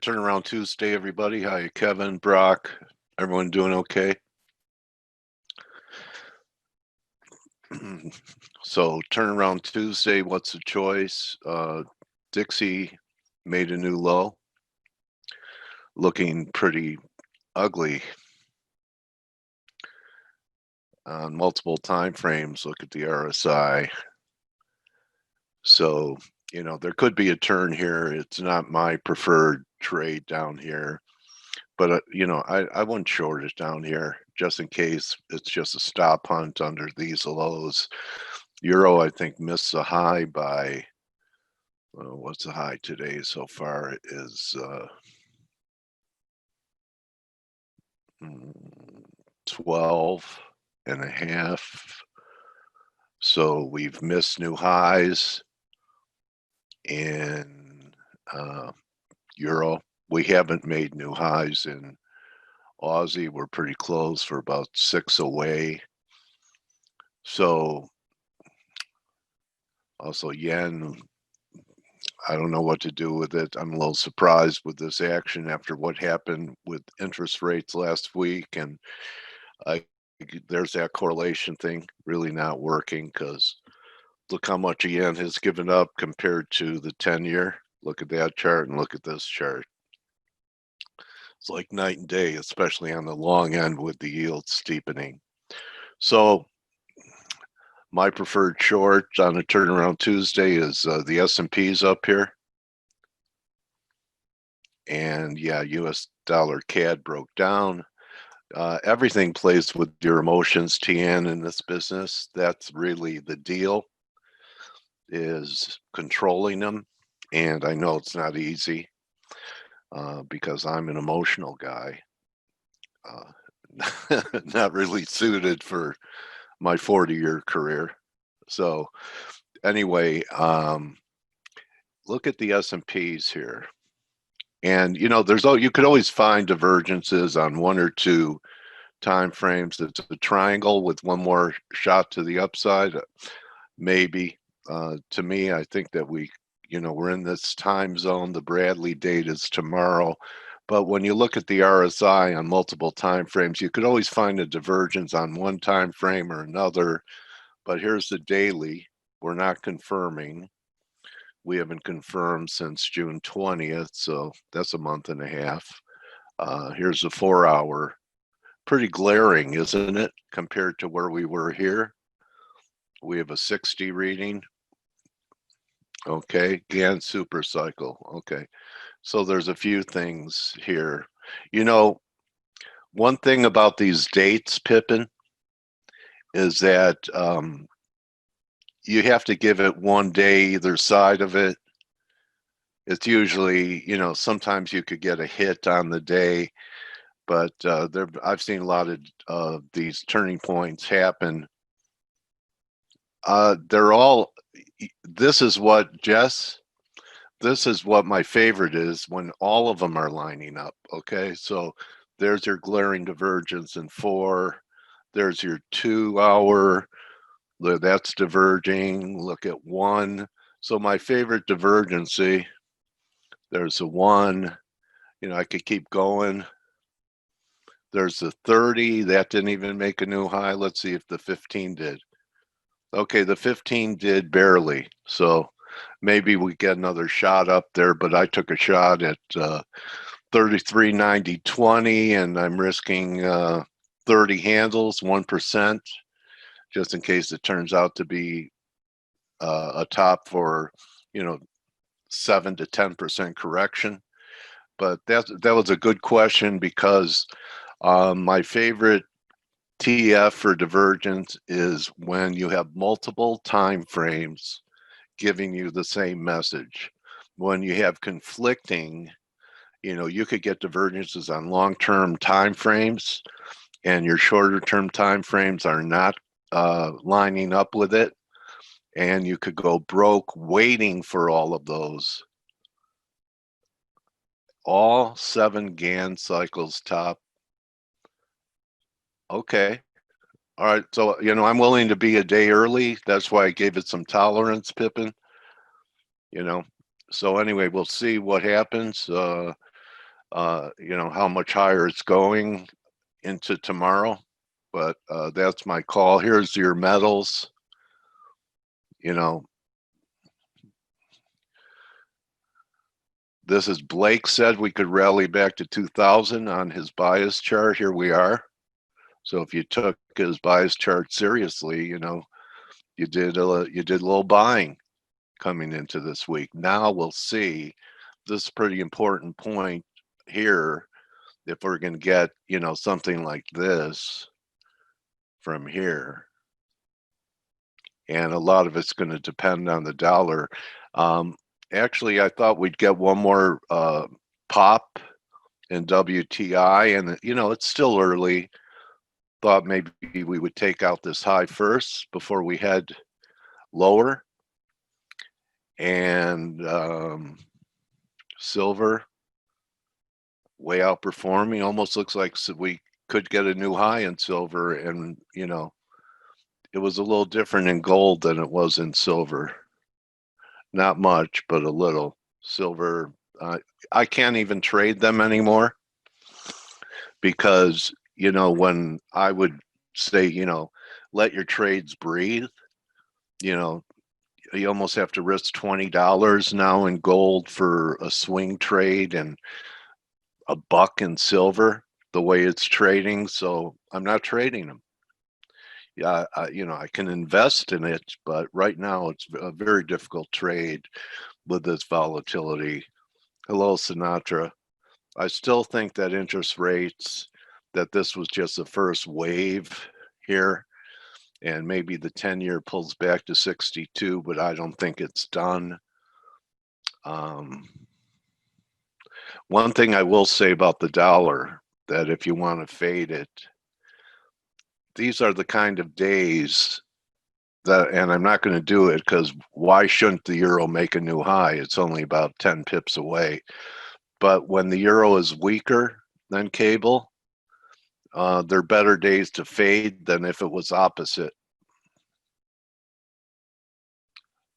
Turnaround Tuesday, everybody. Hi, Kevin, Brock. Everyone doing okay? So Turnaround Tuesday, what's the choice? Dixie made a new low, looking pretty ugly on multiple time frames. Look at the RSI. So, there could be a turn here. It's not my preferred trade down here. But, I wouldn't short it down here just in case it's just a stop hunt under these lows. Euro, I think, missed the high by, what's the high today so far? It is 12.5. So we've missed new highs in Euro. We haven't made new highs in Aussie. We're pretty close. We're about 6 away. So also yen, I don't know what to do with it. I'm a little surprised with this action after what happened with interest rates last week. And there's that correlation thing really not working, because look how much yen has given up compared to the 10-year. Look at that chart and look at this chart. It's like night and day, especially on the long end with the yield steepening. So my preferred short on a turnaround Tuesday is the S&P's up here. And yeah, US dollar CAD broke down. Everything plays with your emotions, TN, in this business. That's really the deal, is controlling them. And I know it's not easy because I'm an emotional guy. Not really suited for my 40-year career. So anyway, look at the S&Ps here. And you could always find divergences on 1 or 2 time frames. It's a triangle with one more shot to the upside, maybe. To me, I think that we're in this time zone. The Bradley date is tomorrow. But when you look at the RSI on multiple time frames, you could always find a divergence on one time frame or another. But here's the daily. We're not confirming. We haven't confirmed since June 20th, so that's a month and a half. Here's the 4-hour. Pretty glaring, isn't it, compared to where we were here? We have a 60 reading. Okay, Gann super cycle. Okay, so there's a few things here. One thing about these dates, Pippin, is that you have to give it one day either side of it. It's usually, sometimes you could get a hit on the day, but I've seen a lot of these turning points happen. They're all, this is what my favorite is, when all of them are lining up. Okay, so there's your glaring divergence in 4. There's your 2-hour. That's diverging. Look at 1. So my favorite divergency, there's a 1. I could keep going. There's the 30. That didn't even make a new high. Let's see if the 15 did. Okay, the 15 did barely. So maybe we get another shot up there, but I took a shot at 33.90.20, and I'm risking 30 handles, 1%, just in case it turns out to be a top for 7 to 10% correction. But that was a good question, because my favorite TF for divergence is when you have multiple time frames giving you the same message. When you have conflicting, you could get divergences on long-term time frames, and your shorter-term time frames are not lining up with it, and you could go broke waiting for all of those. All 7 Gann cycles top. Okay. All right. So, I'm willing to be a day early. That's why I gave it some tolerance, Pippin. So anyway, we'll see what happens. you know, how much higher it's going into tomorrow, but that's my call. Here's your metals. You know, this is Blake said we could rally back to 2000 on his bias chart. Here we are. So if you took his bias chart seriously, you know, you did a little buying coming into this week. Now we'll see. This is a pretty important point here. If we're going to get, you know, something like this from here, and a lot of it's going to depend on the dollar. Actually, I thought we'd get one more pop in WTI, and you know, it's still early. Thought maybe we would take out this high first before we head lower. And silver way outperforming. Almost looks like we could get a new high in silver, and you know, it was a little different in gold than it was in silver. Not much, but a little. Silver, I can't even trade them anymore because, you know, when I would say, you know, let your trades breathe, you know, you almost have to risk $20 now in gold for a swing trade and a buck in silver the way it's trading. So I'm not trading them. Yeah, you know, I can invest in it, but right now it's a very difficult trade with this volatility. Hello, Sinatra. I still think that interest rates, that this was just the first wave here, and maybe the 10-year pulls back to 62, but I don't think it's done. One thing I will say about the dollar, that if you want to fade it, these are the kind of days that, and I'm not going to do it because why shouldn't the euro make a new high? It's only about 10 pips away. But when the euro is weaker than cable, they're better days to fade than if it was opposite.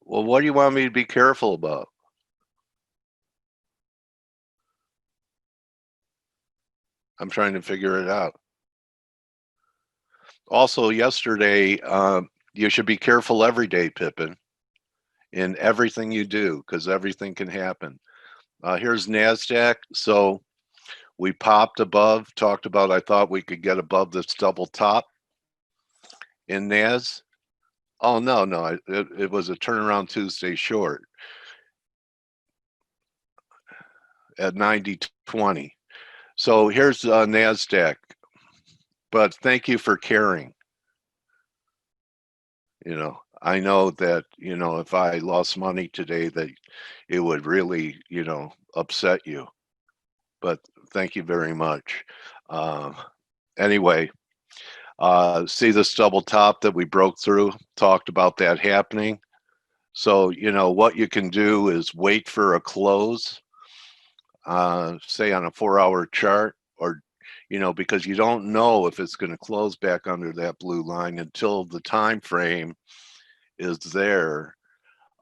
Well, what do you want me to be careful about? I'm trying to figure it out. Also, yesterday, you should be careful every day, Pippin, in everything you do, because everything can happen. Here's Nasdaq. So we popped above, talked about, I thought we could get above this double top in Nas. Oh, no, it was a turnaround Tuesday short at 90.20. So here's Nasdaq, but thank you for caring. You know, I know that, you know, if I lost money today, that it would really, you know, upset you. But thank you very much. Anyway, see this double top that we broke through? Talked about that happening. So, you know, what you can do is wait for a close, say on a 4-hour chart, or, you know, because you don't know if it's going to close back under that blue line until the time frame is there,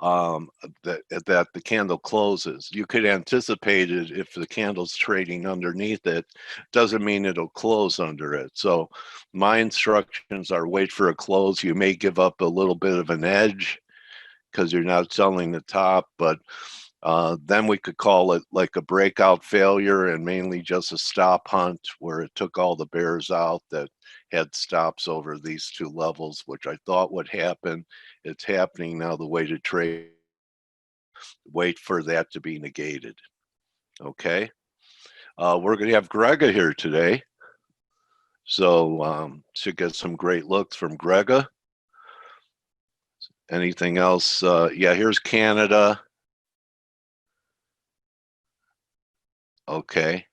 that the candle closes. You could anticipate it if the candle's trading underneath it. Doesn't mean it'll close under it. So my instructions are wait for a close. You may give up a little bit of an edge because you're not selling the top, but then we could call it like a breakout failure and mainly just a stop hunt where it took all the bears out that had stops over these two levels, which I thought would happen. It's happening now. The way to trade, wait for that to be negated. Okay. We're going to have Grega here today. So should get some great looks from Grega. Anything else? Yeah, here's Canada. Okay.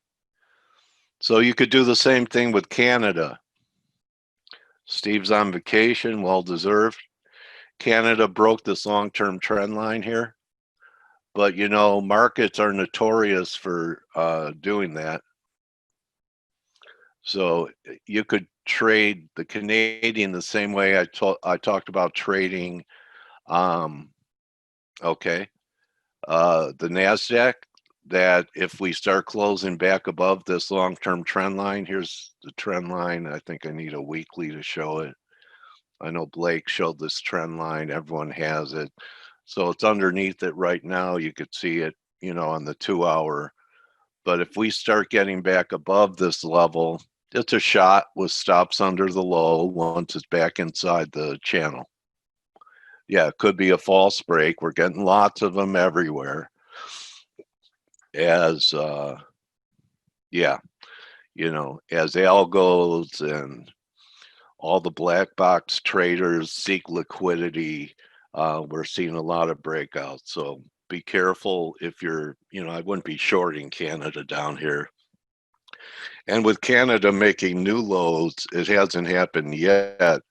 So you could do the same thing with Canada. Steve's on vacation, well deserved. Canada broke this long-term trend line here, but you know, markets are notorious for doing that. So you could trade the Canadian the same way I talked about trading. Okay, the Nasdaq. that if we start closing back above this long-term trend line, here's the trend line. I think I need a weekly to show it. I know Blake showed this trend line. Everyone has it. So it's underneath it right now. You could see it, you know, on the 2-hour. But if we start getting back above this level, it's a shot with stops under the low once it's back inside the channel. Yeah, it could be a false break. We're getting lots of them everywhere. As yeah, you know, as algos and all the black box traders seek liquidity, we're seeing a lot of breakouts. So be careful if you're, you know, I wouldn't be shorting Canada down here. And with Canada making new lows, it hasn't happened yet,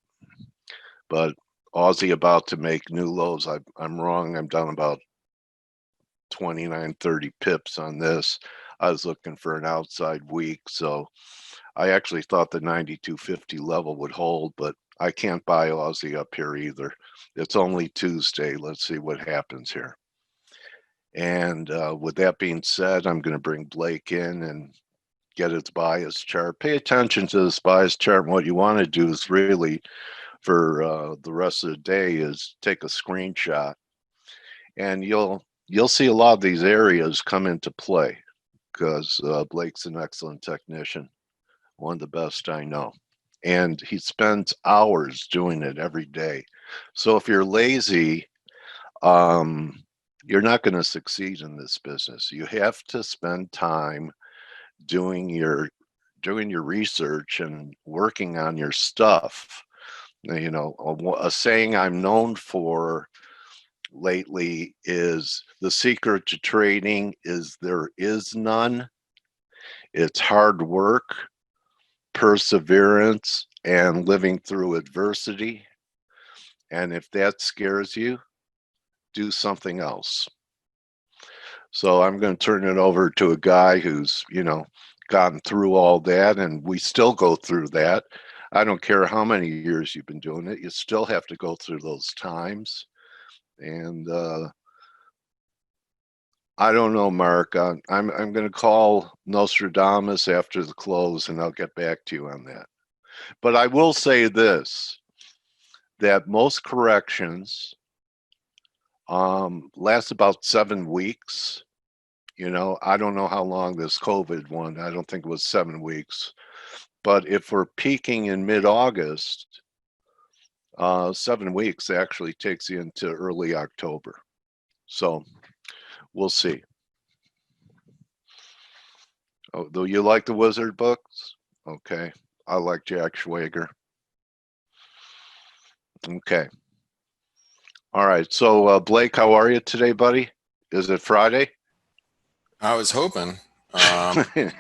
but Aussie about to make new lows. I'm wrong. I'm down about 29, 30 pips on this. I was looking for an outside week, so I actually thought the 92.50 level would hold, but I can't buy Aussie up here either. It's only Tuesday. Let's see what happens here. And with that being said, I'm going to bring Blake in and get his bias chart. Pay attention to this bias chart. And what you want to do is really, for the rest of the day, is take a screenshot, and you'll see a lot of these areas come into play because Blake's an excellent technician, one of the best I know. And he spends hours doing it every day. So if you're lazy, you're not going to succeed in this business. You have to spend time doing your research and working on your stuff. You know, a saying I'm known for lately is the secret to trading is there is none. It's hard work, perseverance, and living through adversity. And if that scares you, do something else. So I'm going to turn it over to a guy who's, you know, gotten through all that, and we still go through that. I don't care how many years you've been doing it, you still have to go through those times. And I don't know, Mark. I'm going to call Nostradamus after the close, and I'll get back to you on that. But I will say this, that most corrections last about 7 weeks. You know, I don't know how long this COVID one, I don't think it was 7 weeks. But if we're peaking in mid-August, 7 weeks actually takes you into early October. So we'll see. Oh, do you like the Wizard books? Okay. I like Jack Schwager. Okay. All right. So Blake, how are you today, buddy? Is it Friday? I was hoping. Doing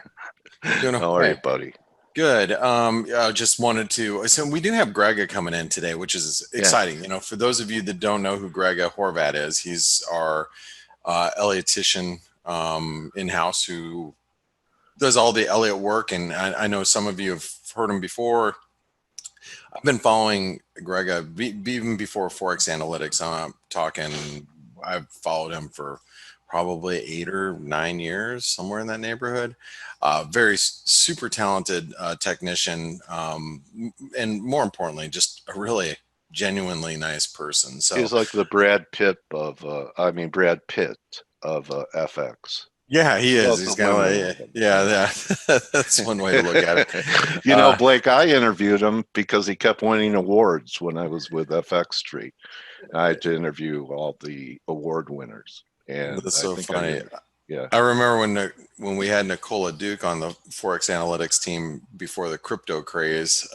How are you, okay. buddy? Good. I just wanted to. So we do have Grega coming in today, which is Yeah. exciting. You know, for those of you that don't know who Grega Horvat is, he's our Elliotician in-house who does all the Elliott work. And I know some of you have heard him before. I've been following Grega even before ForexAnalytix. I'm talking. I've followed him for probably 8 or 9 years, somewhere in that neighborhood. Very super talented technician, and more importantly, just a really genuinely nice person. So He's like the Brad Pitt of, Brad Pitt of FX. yeah, he is. Well, He's the kind of women like, love him. yeah. That's one way to look at it. You know, Blake, I interviewed him because he kept winning awards when I was with FX Street. I had to interview all the award winners, and That's I so think funny. yeah. I remember when we had Nicola Duke on the ForexAnalytix team before the crypto craze.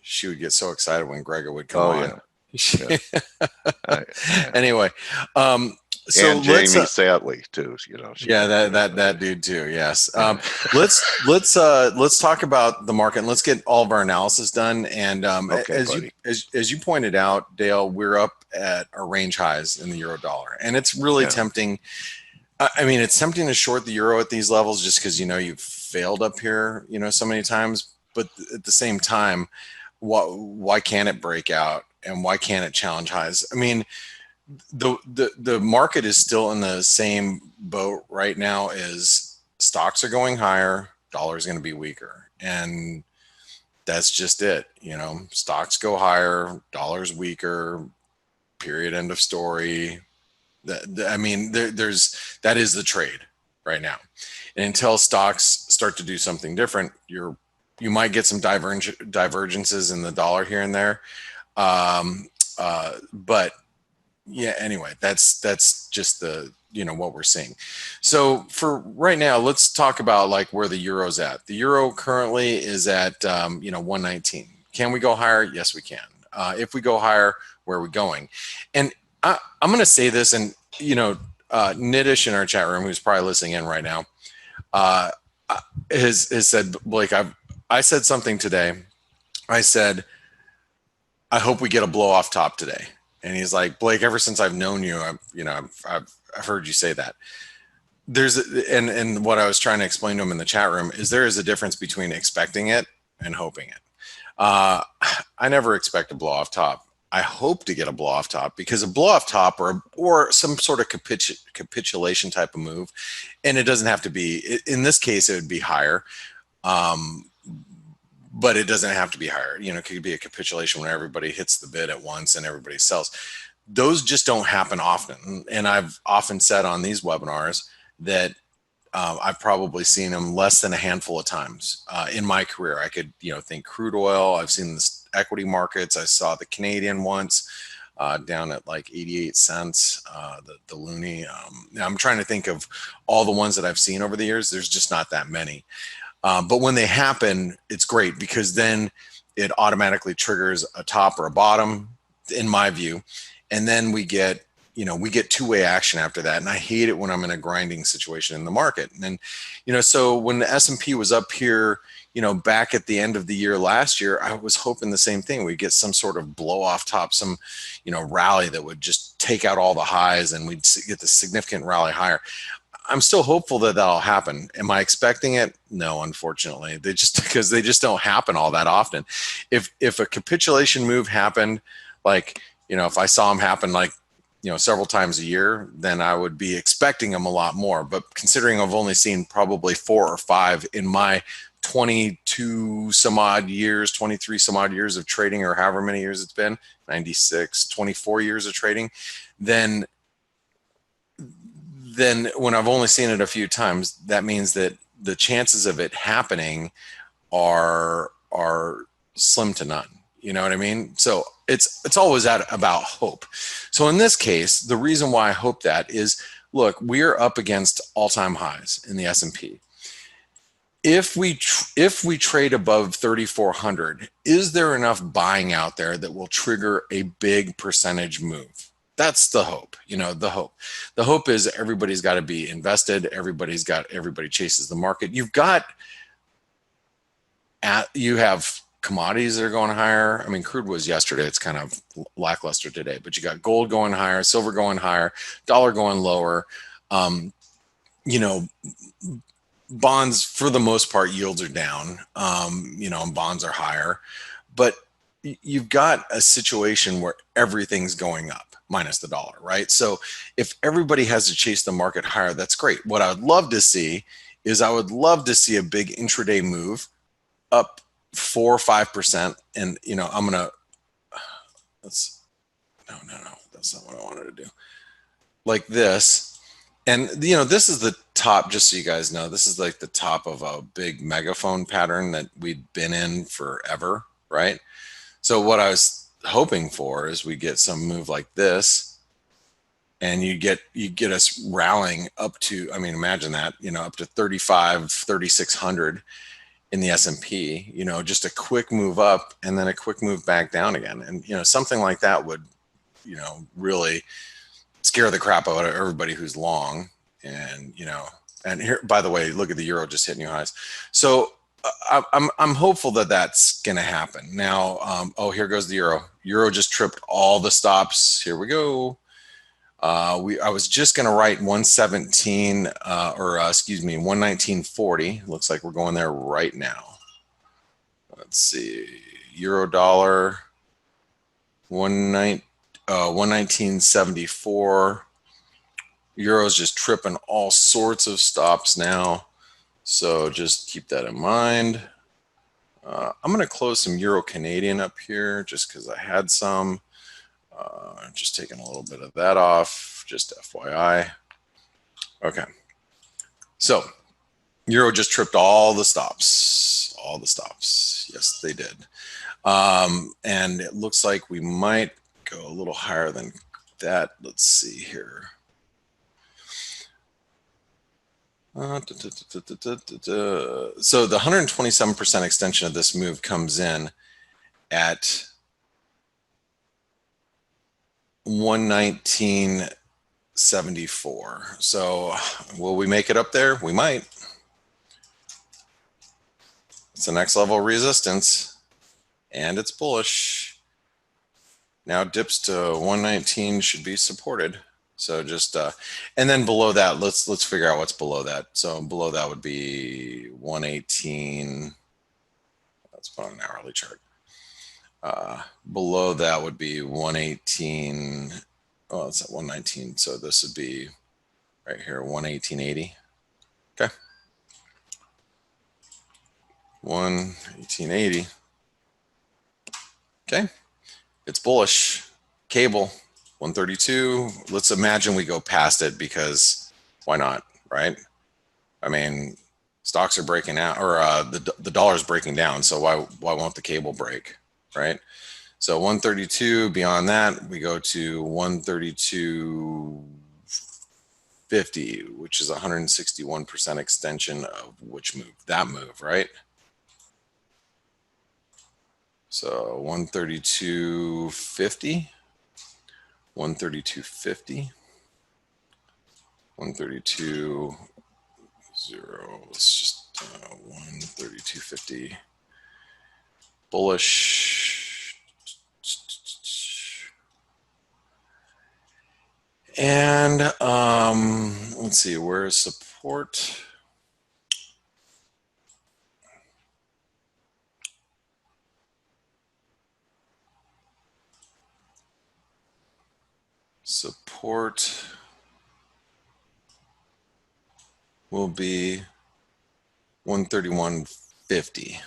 She would get so excited when Grega would come Oh on. yeah. Yeah. Anyway, so And let's Jamie Satley too. You know, she yeah, got that dude too. Yes. Let's talk about the market and let's get all of our analysis done. And okay, as buddy. you pointed out, Dale, we're up at our range highs in the euro dollar, and it's really tempting. I mean, it's tempting to short the euro at these levels just because you know you've failed up here, you know, so many times. But at the same time, why can't it break out and why can't it challenge highs? I mean, the market is still in the same boat right now. Is stocks are going higher, dollar is going to be weaker, and that's just it. Stocks go higher, dollar's weaker. Period. End of story. I mean, that is the trade right now. And until stocks start to do something different, you might get some divergences in the dollar here and there. But yeah, anyway, that's just what we're seeing. So for right now, let's talk about like where the euro's at. The euro currently is at 119. Can we go higher? Yes, we can. If we go higher, where are we going? And I'm going to say this, and Nidish in our chat room, who's probably listening in right now, has said, Blake, I said something today. I said, I hope we get a blow off top today. And he's like, Blake, ever since I've known you, I've heard you say that. And what I was trying to explain to him in the chat room is there is a difference between expecting it and hoping it. I never expect a blow off top. I hope to get a blow off top, because a blow off top or some sort of capitulation type of move, and it doesn't have to be, in this case, it would be higher. But it doesn't have to be higher. It could be a capitulation when everybody hits the bid at once and everybody sells. Those just don't happen often. And I've often said on these webinars that I've probably seen them less than a handful of times in my career. I could, think crude oil. I've seen the equity markets. I saw the Canadian once down at like 88 cents, the loonie. I'm trying to think of all the ones that I've seen over the years. There's just not that many. But when they happen, it's great, because then it automatically triggers a top or a bottom, in my view. And then we get two-way action after that. And I hate it when I'm in a grinding situation in the market. And then, so when the S&P was up here, back at the end of the year last year, I was hoping the same thing. We'd get some sort of blow off top, some, rally that would just take out all the highs, and we'd get the significant rally higher. I'm still hopeful that that'll happen. Am I expecting it? No, unfortunately. Because they just don't happen all that often. If a capitulation move happened, like, if I saw them happen like, several times a year, then I would be expecting them a lot more. But considering I've only seen probably 4 or 5 in my 22 some odd years, 23 some odd years of trading, or however many years it's been, 96, 24 years of trading, then when I've only seen it a few times, that means that the chances of it happening are slim to none. You know what I mean? So it's always about hope. So in this case, the reason why I hope that is, look, we're up against all-time highs in the S&P. If we trade above 3,400, is there enough buying out there that will trigger a big percentage move? That's the hope, the hope. The hope is everybody's got to be invested. Everybody chases the market. You have commodities that are going higher. I mean, crude was yesterday. It's kind of lackluster today, but you got gold going higher, silver going higher, dollar going lower. Bonds, for the most part, yields are down, and bonds are higher, but you've got a situation where everything's going up, minus the dollar, right? So if everybody has to chase the market higher, that's great. What I would love to see is a big intraday move up 4 or 5%. And, I'm going to, no, that's not what I wanted to do. Like this. And, this is the top, just so you guys know, this is like the top of a big megaphone pattern that we'd been in forever, right? So what I was hoping for is we get some move like this, and you get us rallying up to, I mean, imagine that, up to 3,600 in the S&P, just a quick move up and then a quick move back down again. And, something like that would, really scare the crap out of everybody who's long. And, and here, by the way, look at the euro just hitting new highs. So I'm hopeful that that's going to happen. Now, here goes the euro. Euro just tripped all the stops. Here we go. I was just going to write 117 119.40. Looks like we're going there right now. Let's see. Euro dollar 119. 119.74. Euro's just tripping all sorts of stops now. So just keep that in mind. I'm going to close some Euro Canadian up here just because I had some. Just taking a little bit of that off, just FYI. Okay. So Euro just tripped all the stops. All the stops. Yes, they did. And it looks like we might go a little higher than that. Let's see here. So the 127% extension of this move comes in at 119.74. So will we make it up there? We might. It's the next level of resistance, and it's bullish. Now dips to 119 should be supported. So just and then below that, let's figure out what's below that. So below that would be 118. Let's put on an hourly chart. Below that would be 118. Oh, it's at 119. So this would be right here, 118.80. Okay. 118.80. Okay. It's bullish. Cable 132. Let's imagine we go past it because why not, right? I mean, stocks are breaking out, or the dollar's breaking down. So why won't the cable break, right? So 132. Beyond that, we go to 132.50, which is 161% extension of which move? That move, right? So 132.50. 132.50, 132.0, let's just 132.50, bullish, and let's see, where is support? Support will be 131.50.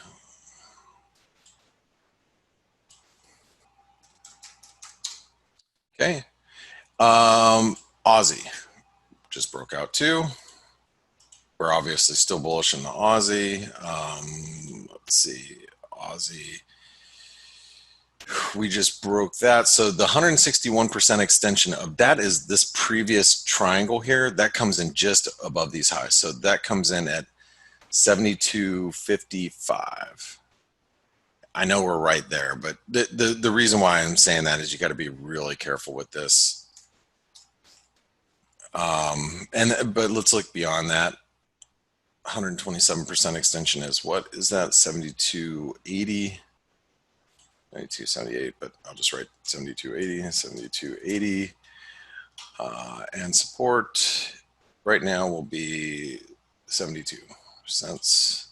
Okay. Aussie just broke out too. We're obviously still bullish in the Aussie. Let's see, Aussie. We just broke that. So the 161% extension of that is this previous triangle here. That comes in just above these highs. So that comes in at 72.55. I know we're right there, but the reason why I'm saying that is you got to be really careful with this. But let's look beyond that. 127% extension is what is that? 72.80. 92.78, but I'll just write 72.80, 72.80, and support right now will be 72 cents.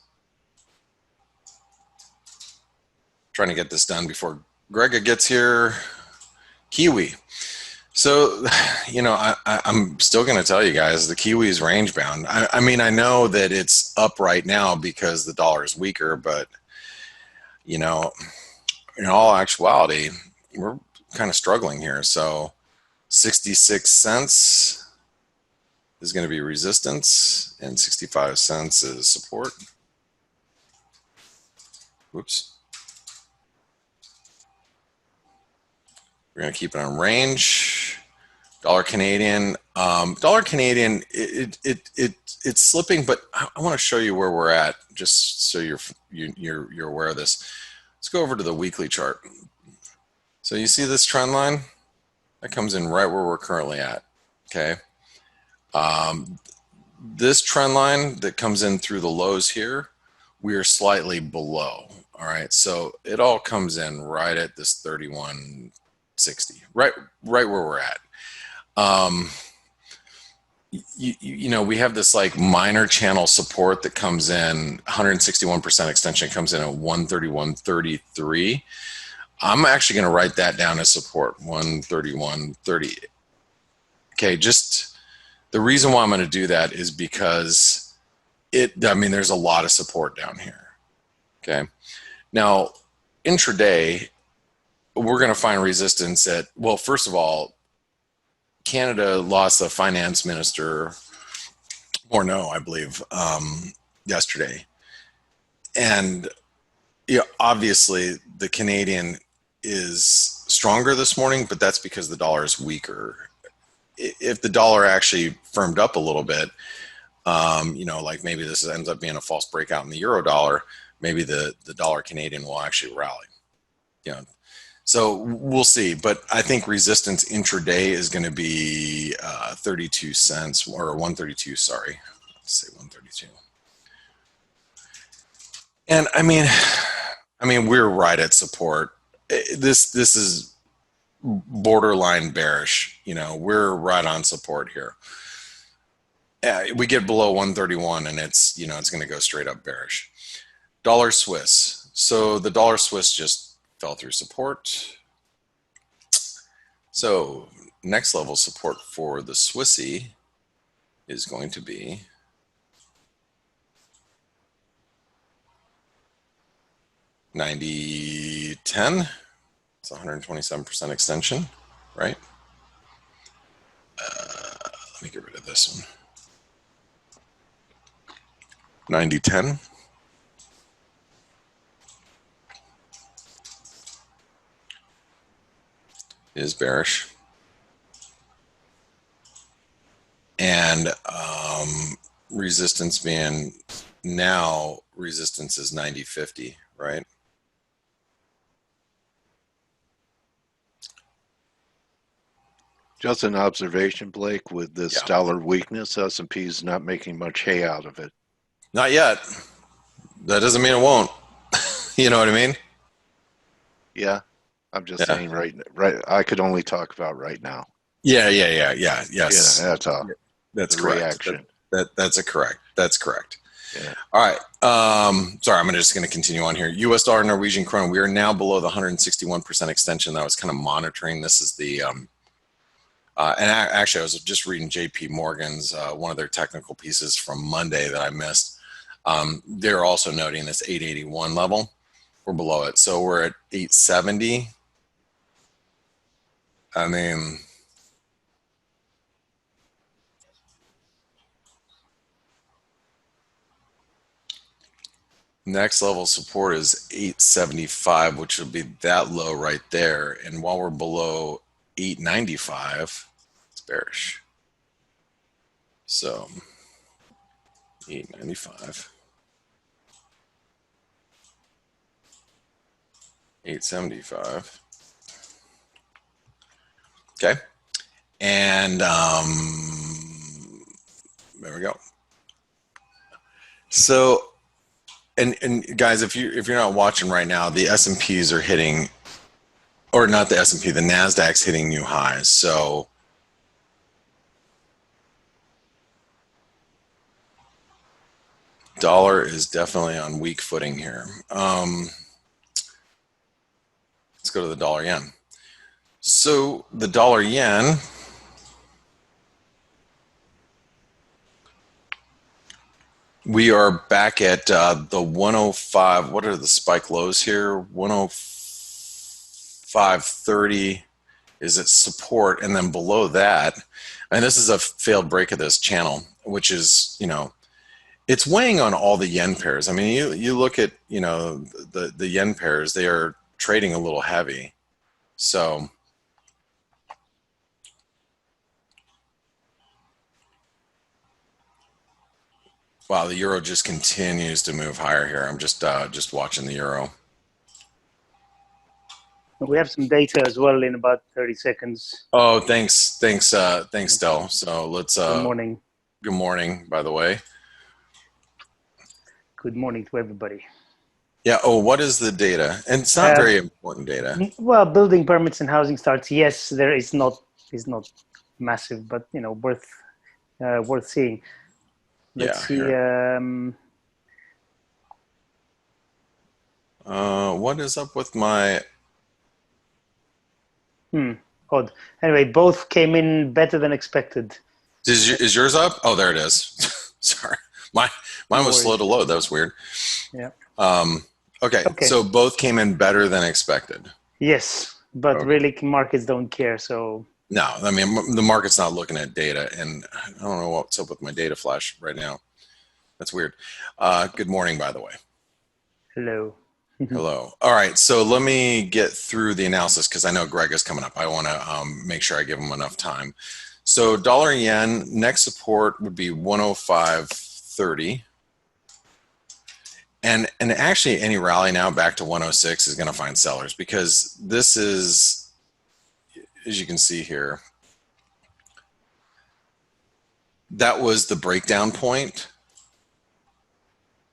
Trying to get this done before Grega gets here. Kiwi. So, you know, I'm still going to tell you guys the Kiwi is range bound. I mean, I know that it's up right now because the dollar is weaker, but, you know, in all actuality, we're kind of struggling here. So 66 cents is going to be resistance and 65 cents is support. Whoops. We're going to keep it on range. Dollar Canadian. Dollar Canadian, it's slipping, but I want to show you where we're at just so you're aware of this. Let's go over to the weekly chart. So you see this trend line? That comes in right where we're currently at, okay? This trend line that comes in through the lows here, we are slightly below, all right? So it all comes in right at this 31.60, right where we're at. You know, we have this like minor channel support that comes in 161% extension comes in at 131.33. I'm actually going to write that down as support, 131.30. Okay, just the reason why I'm going to do that is because there's a lot of support down here. Okay, now intraday, we're going to find resistance at, well, first of all, Canada lost a finance minister, or no, I believe, yesterday. And obviously the Canadian is stronger this morning, but that's because the dollar is weaker. If the dollar actually firmed up a little bit, like maybe this ends up being a false breakout in the euro dollar, maybe the dollar Canadian will actually rally. So we'll see, but I think resistance intraday is going to be 32 cents or 132. Sorry, let's say 132. And I mean, we're right at support. This is borderline bearish. We're right on support here. We get below 131, and it's going to go straight up bearish. Dollar Swiss. So the dollar Swiss just fell through support. So next level support for the Swissy is going to be 90.10. It's 127% extension, right? Let me get rid of this one. 90.10. Is bearish. And resistance being, now resistance is 90.50, right? Just an observation, Blake, with this dollar weakness, S&P is not making much hay out of it. Not yet. That doesn't mean it won't. You know what I mean? Yeah. I'm just saying right. I could only talk about right now. Yes. Yeah, that's all. That's the correct. Reaction. That's correct. That's correct. Yeah. All right. Sorry, I'm just going to continue on here. U.S. dollar, Norwegian krone. We are now below the 161% extension that I was kind of monitoring. This is the, and actually I was just reading J.P. Morgan's, one of their technical pieces from Monday that I missed. They're also noting this 881 level. We're below it. So we're at 870. I mean, next level support is 875, which would be that low right there. And while we're below 895, it's bearish. So 895, 875. Okay. And there we go. So, and guys, if you're not watching right now, the S&Ps are hitting, or not the S&P, the Nasdaq's hitting new highs. So dollar is definitely on weak footing here. Let's go to the dollar yen. So the dollar yen, we are back at the 105. What are the spike lows here? 105.30 is its support, and then below that, and this is a failed break of this channel, which is, it's weighing on all the yen pairs. I mean, you look at, the yen pairs, they are trading a little heavy. So wow, the euro just continues to move higher here. I'm just watching the euro. We have some data as well in about 30 seconds. Oh, thanks, Del. So let's. Good morning. Good morning, by the way. Good morning to everybody. Yeah. Oh, what is the data? And it's not very important data. Well, building permits and housing starts. Yes, there is not massive, but worth seeing. Let's see. What is up with my Odd. Anyway, both came in better than expected. Is yours up? Oh, there it is. Sorry. Mine was slow to load. That was weird. Yeah. Okay. Okay. So both came in better than expected. Yes, but Okay. really markets don't care. So No, I mean, the market's not looking at data, and I don't know what's up with my data flash right now. That's weird. Good morning, by the way. hello. Hello. All right, so let me get through the analysis because I know Greg is coming up. I want to make sure I give him enough time. So dollar yen, next support would be 105.30. And actually any rally now back to 106 is going to find sellers because this is, as you can see here, that was the breakdown point.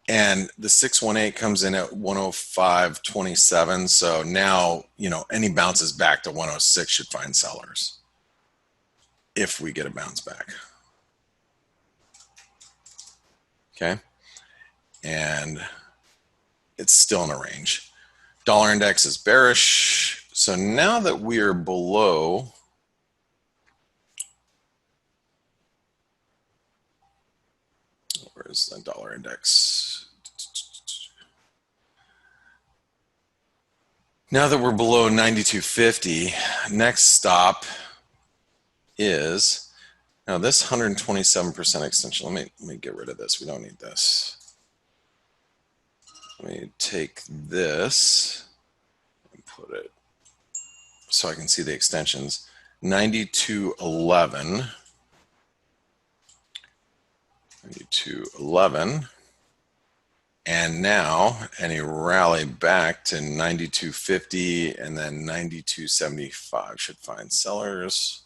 And the 618 comes in at 105.27. So now, you know, any bounces back to 106 should find sellers if we get a bounce back. Okay. And it's still in a range. Dollar index is bearish. So now that we are below, where's the dollar index? Now that we're below 92.50, next stop is, now this 127% extension, let me get rid of this. We don't need this. Let me take this and put it so I can see the extensions. 92.11. 92.11. And now any rally back to 92.50 and then 92.75 should find sellers.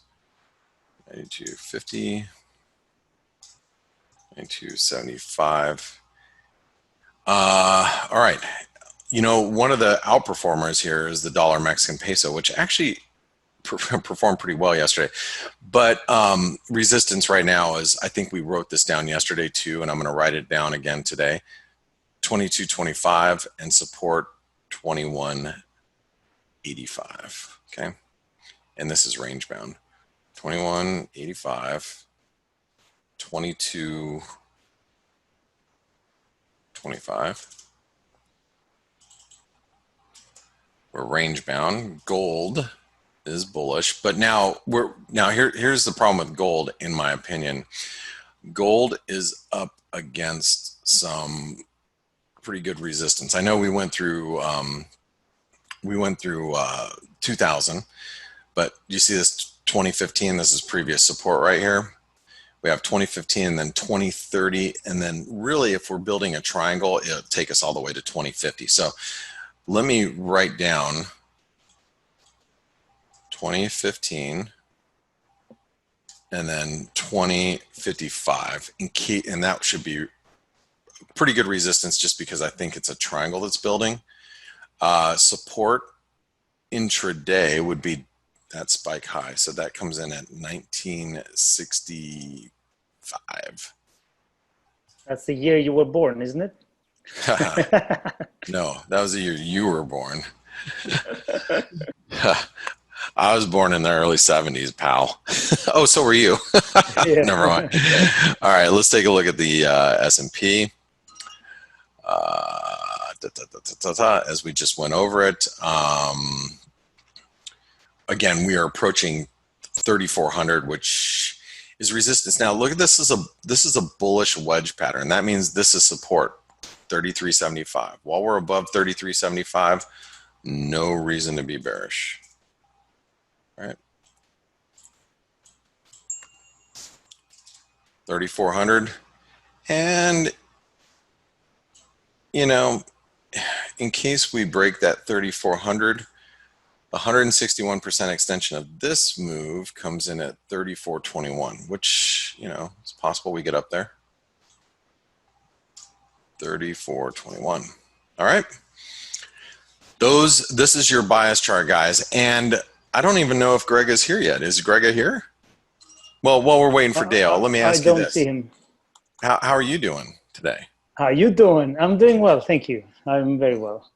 92.50, 92.75. All right. You know, one of the outperformers here is the dollar Mexican peso, which actually performed pretty well yesterday. But resistance right now is, I think we wrote this down yesterday too, and I'm going to write it down again today. 22.25 and support 21.85. Okay. And this is range bound. 21.85, 22.25. We're range bound. Gold is bullish, but now here's the problem with gold, in my opinion. Gold is up against some pretty good resistance. I know we went through 2000, but you see this 2015, this is previous support right here. We have 2015 and then 2030, and then really if we're building a triangle, it'll take us all the way to 2050. So let me write down 2015 and then 2055, and that should be pretty good resistance just because I think it's a triangle that's building. Support intraday would be that spike high. So that comes in at 1965. That's the year you were born, isn't it? No, that was the year you were born. I was born in the early 70s, pal. Oh, so were you. Yeah. Never mind. All right, let's take a look at the S&P. As we just went over it. Again, we are approaching 3,400, which is resistance. Now, look at this. This is a bullish wedge pattern. That means this is support, 33.75. While we're above 33.75, no reason to be bearish. All right. 3,400. And, you know, in case we break that 3,400, the 161% extension of this move comes in at 34.21, which, you know, it's possible we get up there. 34.21. All right. This is your bias chart, guys. And I don't even know if Greg is here yet. Is Greg here? Well, while we're waiting for Dale, let me ask you this. I don't see him. How are you doing today? How are you doing? I'm doing well, thank you. I'm very well.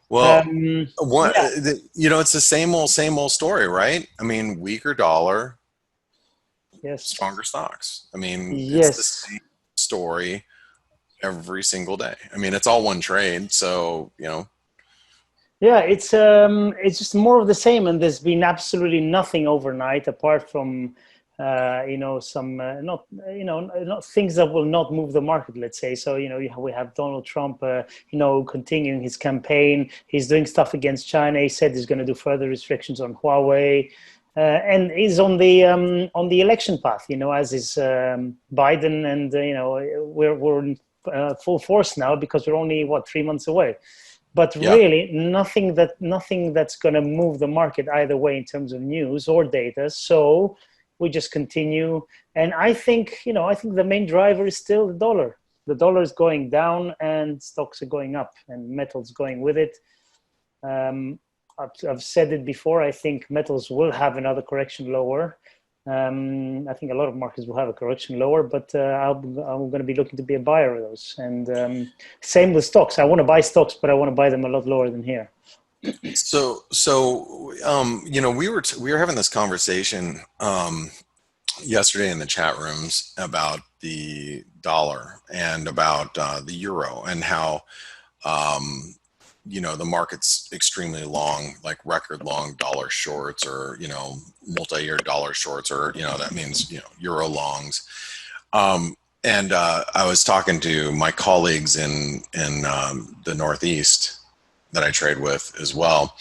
Well, Yeah. it's the same old story, right? I mean, weaker dollar, Yes. stronger stocks. I mean, it's the Yes. same story every single day. I mean, it's all one trade, so Yeah, it's just more of the same, and there's been absolutely nothing overnight apart from some not not things that will not move the market. Let's say so. We have Donald Trump, continuing his campaign. He's doing stuff against China. He said he's going to do further restrictions on Huawei, and he's on the election path. As is Biden, and we're in full force now because we're only 3 months away. But yeah. really, nothing that's going to move the market either way in terms of news or data. So we just continue. And I think the main driver is still the dollar. The dollar is going down, and stocks are going up, and metals going with it. I've said it before. I think metals will have another correction lower. I think a lot of markets will have a correction lower, but I'm going to be looking to be a buyer of those. And same with stocks. I want to buy stocks, but I want to buy them a lot lower than here. So we were having this conversation yesterday in the chat rooms about the dollar and about the euro and how the market's extremely long, like record long dollar shorts, or multi-year dollar shorts, or that means euro longs. And I was talking to my colleagues in the Northeast that I trade with as well,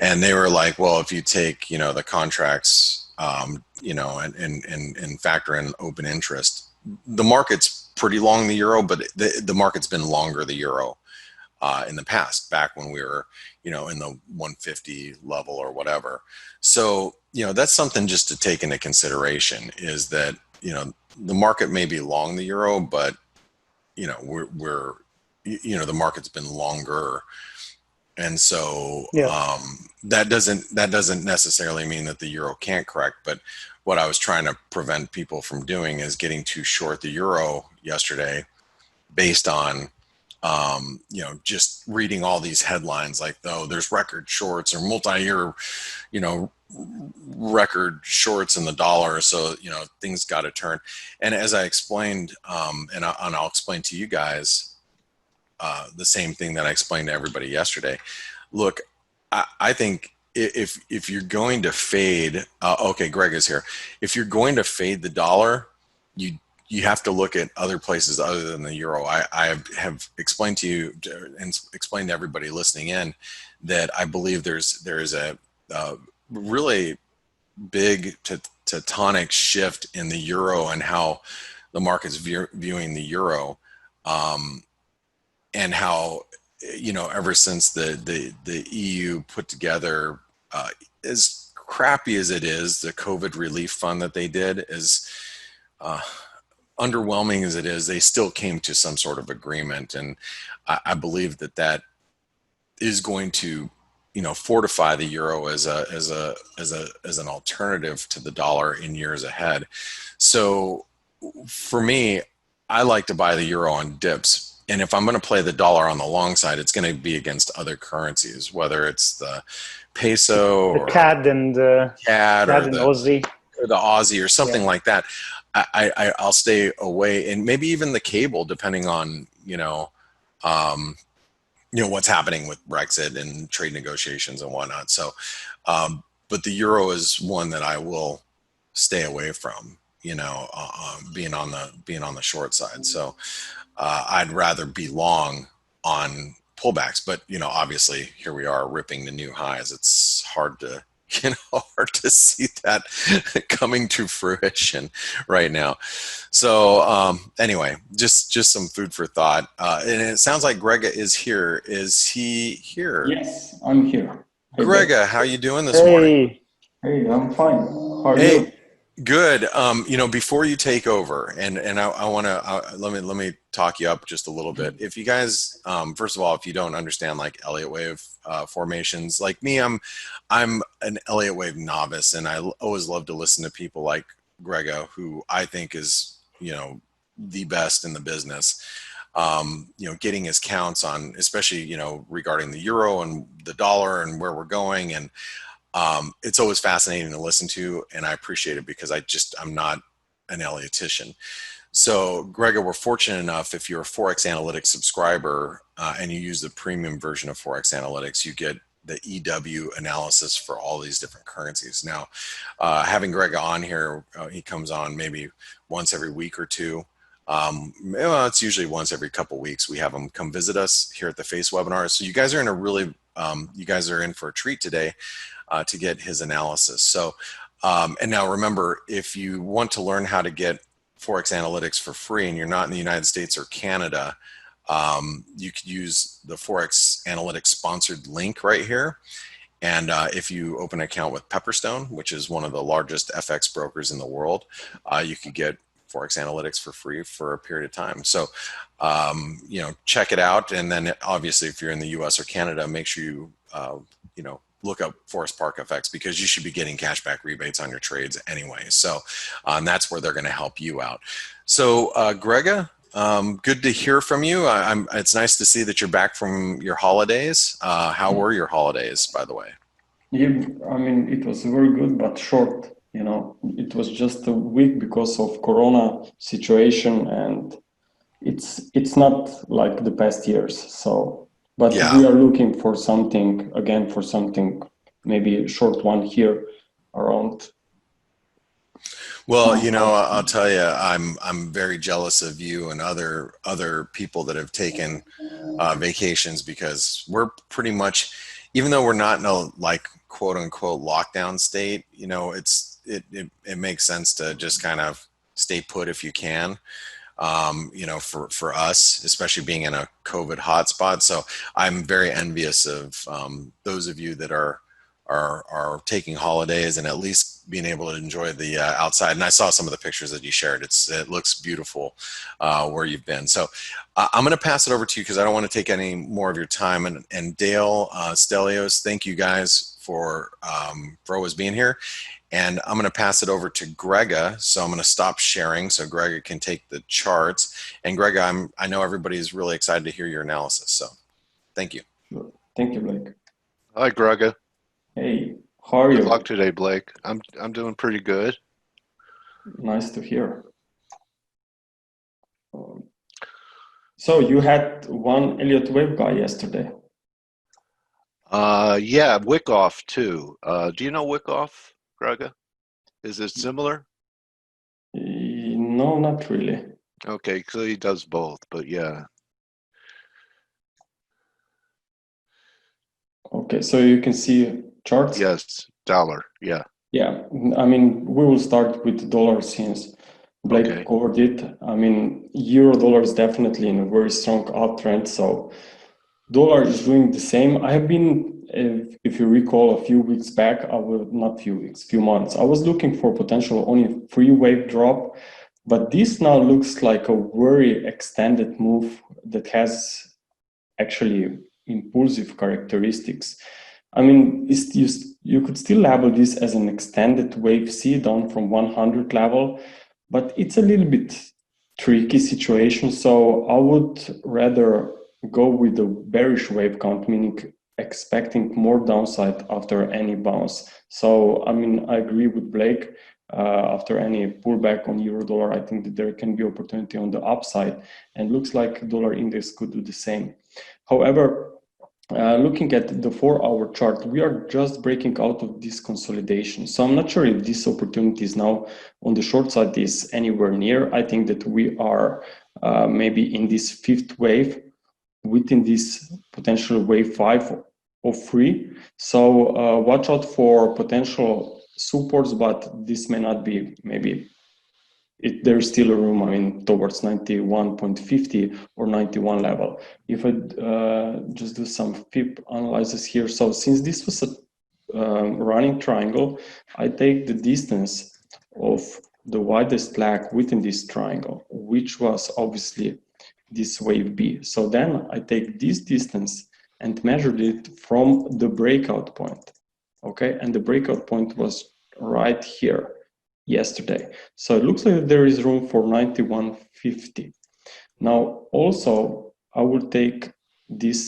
and they were like, well, if you take the contracts and factor in open interest, the market's pretty long the euro, but the market's been longer the euro in the past, back when we were in the 150 level or whatever. So that's something just to take into consideration, is that the market may be long the euro, but we're the market's been longer. And so that doesn't necessarily mean that the euro can't correct. But what I was trying to prevent people from doing is getting too short the euro yesterday, based on just reading all these headlines like, oh, there's record shorts or multi-year, record shorts in the dollar. So things got to turn. And as I explained, and I'll explain to you guys the same thing that I explained to everybody yesterday. Look, I think if you're going to fade, okay, Greg is here. If you're going to fade the dollar, you have to look at other places other than the euro. I have explained to you and explained to everybody listening in that I believe there is a really big tectonic shift in the euro and how the market's viewing the euro. And how ever since the EU put together, as crappy as it is, the COVID relief fund that they did, as underwhelming as it is, they still came to some sort of agreement, and I believe that is going to fortify the euro as an alternative to the dollar in years ahead. So for me, I like to buy the euro on dips. And if I'm going to play the dollar on the long side, it's going to be against other currencies, whether it's the peso or CAD and Aussie, or the Aussie or something like that. I'll stay away, and maybe even the cable, depending on what's happening with Brexit and trade negotiations and whatnot. So, but the euro is one that I will stay away from. Being on the short side. So. I'd rather be long on pullbacks, but obviously here we are ripping the new highs. It's hard to see that coming to fruition right now. So anyway, just some food for thought. And it sounds like Grega is here. Is he here? Yes, I'm here. Grega, how you doing this morning? Hey, I'm fine. How are you? Good. Before you take over, and I want to let me talk you up just a little bit. If you guys, first of all, if you don't understand like Elliott wave formations, like me, I'm an Elliott wave novice, and I always love to listen to people like Grega, who I think is the best in the business. getting his counts on, especially, regarding the euro and the dollar and where we're going. And it's always fascinating to listen to, and I appreciate it because I'm not an Elliotician. So, Gregor, we're fortunate enough, if you're a ForexAnalytix subscriber and you use the premium version of ForexAnalytix, you get the EW analysis for all these different currencies. Now, having Greg on here, he comes on maybe once every week or two. Well, it's usually once every couple weeks. We have him come visit us here at the Face webinar. So you guys are in a really, you guys are in for a treat today to get his analysis. So, and now remember, if you want to learn how to get ForexAnalytix for free and you're not in the United States or Canada, you could use the ForexAnalytix sponsored link right here. And if you open an account with Pepperstone, which is one of the largest FX brokers in the world, you could get ForexAnalytix for free for a period of time. So, check it out. And then obviously, if you're in the US or Canada, make sure you, look up Forest Park FX, because you should be getting cashback rebates on your trades anyway. So that's where they're going to help you out. So Grega, good to hear from you. It's nice to see that you're back from your holidays. How were your holidays, by the way? Yeah, I mean, it was very good, but short. It was just a week because of Corona situation, and it's not like the past years. So. But yeah, we are looking for something, maybe a short one here around. Well, I'll tell you, I'm very jealous of you and other people that have taken vacations, because we're pretty much, even though we're not in a quote unquote lockdown state, it makes sense to just kind of stay put if you can. For us, especially being in a COVID hotspot. So I'm very envious of those of you that are taking holidays and at least being able to enjoy the outside. And I saw some of the pictures that you shared. It looks beautiful where you've been. So I'm going to pass it over to you because I don't want to take any more of your time. And Dale, Stelios, thank you guys for always being here. And I'm going to pass it over to Grega. So I'm going to stop sharing so Grega can take the charts. And Grega, I know everybody is really excited to hear your analysis. So thank you. Thank you, Blake. Hi, Grega. Hey, how are you? Good luck today, Blake. I'm doing pretty good. Nice to hear. So you had one Elliott wave guy yesterday. Yeah, Wyckoff too. Do you know Wyckoff, Grega? Is it similar? No, not really. Okay, so he does both, but yeah. Okay, so you can see charts? Yes, dollar, yeah. Yeah, I mean, we will start with the dollar since Blake covered it. I mean, euro dollar is definitely in a very strong uptrend, so dollar is doing the same. I have been, if you recall, a few weeks back, few months, I was looking for potential only 3-wave drop, but this now looks like a very extended move that has actually impulsive characteristics. I mean, you could still label this as an extended wave C down from 100 level, but it's a little bit tricky situation. So I would rather go with the bearish wave count, meaning expecting more downside after any bounce. So, I mean, I agree with Blake. After any pullback on euro dollar, I think that there can be opportunity on the upside, and looks like dollar index could do the same. However, looking at the 4-hour chart, we are just breaking out of this consolidation. So I'm not sure if this opportunity is now on the short side is anywhere near. I think that we are maybe in this 5th wave within this potential wave 5 of 3. So watch out for potential supports, but this may not be, maybe there's still a room, I mean, towards 91.50 or 91 level. If I just do some FIB analysis here. So since this was a running triangle, I take the distance of the widest lag within this triangle, which was obviously this wave B. So then I take this distance and measured it from the breakout point. Okay, and the breakout point was right here yesterday. So it looks like there is room for 91.50. Now, also, I will take this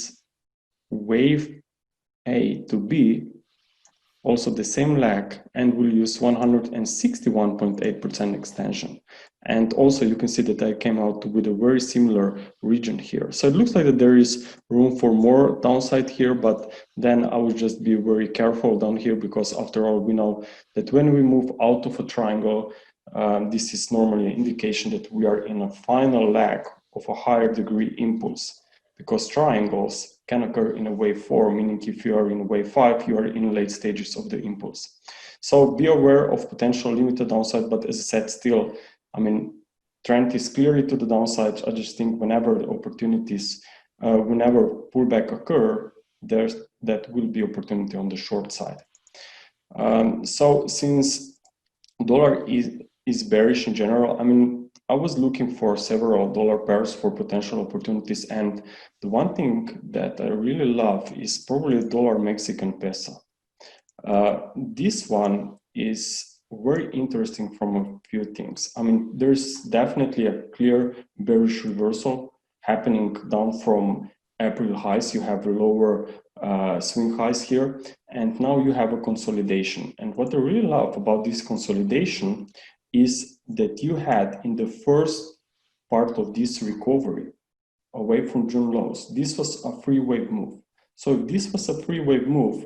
wave A to B, also the same lag, and we'll use 161.8% extension. And also you can see that I came out with a very similar region here. So it looks like that there is room for more downside here, but then I will just be very careful down here, because after all, we know that when we move out of a triangle, this is normally an indication that we are in a final leg of a higher degree impulse, because triangles can occur in a wave 4, meaning if you are in wave 5, you are in late stages of the impulse. So be aware of potential limited downside, but as I said, still, I mean, trend is clearly to the downside. I just think whenever the opportunities, whenever pullback occur, that will be opportunity on the short side. So since dollar is bearish in general, I mean, I was looking for several dollar pairs for potential opportunities, and the one thing that I really love is probably dollar Mexican peso. This one is very interesting from a few things. I mean, there's definitely a clear bearish reversal happening down from April highs. You have lower swing highs here, and now you have a consolidation. And what I really love about this consolidation is that you had in the first part of this recovery away from June lows, this was a free wave move. So if this was a free wave move,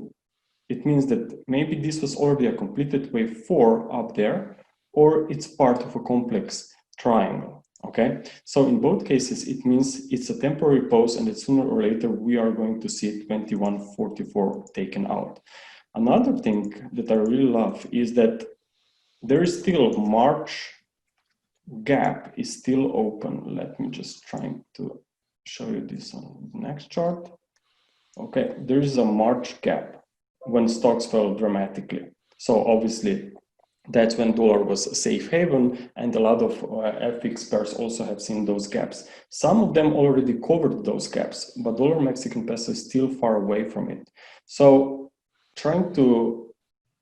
it means that maybe this was already a completed wave 4 up there, or it's part of a complex triangle. Okay, so in both cases, it means it's a temporary pause, and that sooner or later we are going to see 2144 taken out. Another thing that I really love is that there is still March gap is still open. Let me just try to show you this on the next chart. Okay, there is a March gap when stocks fell dramatically. So obviously that's when dollar was a safe haven, and a lot of FX pairs also have seen those gaps. Some of them already covered those gaps, but dollar Mexican peso is still far away from it. So trying to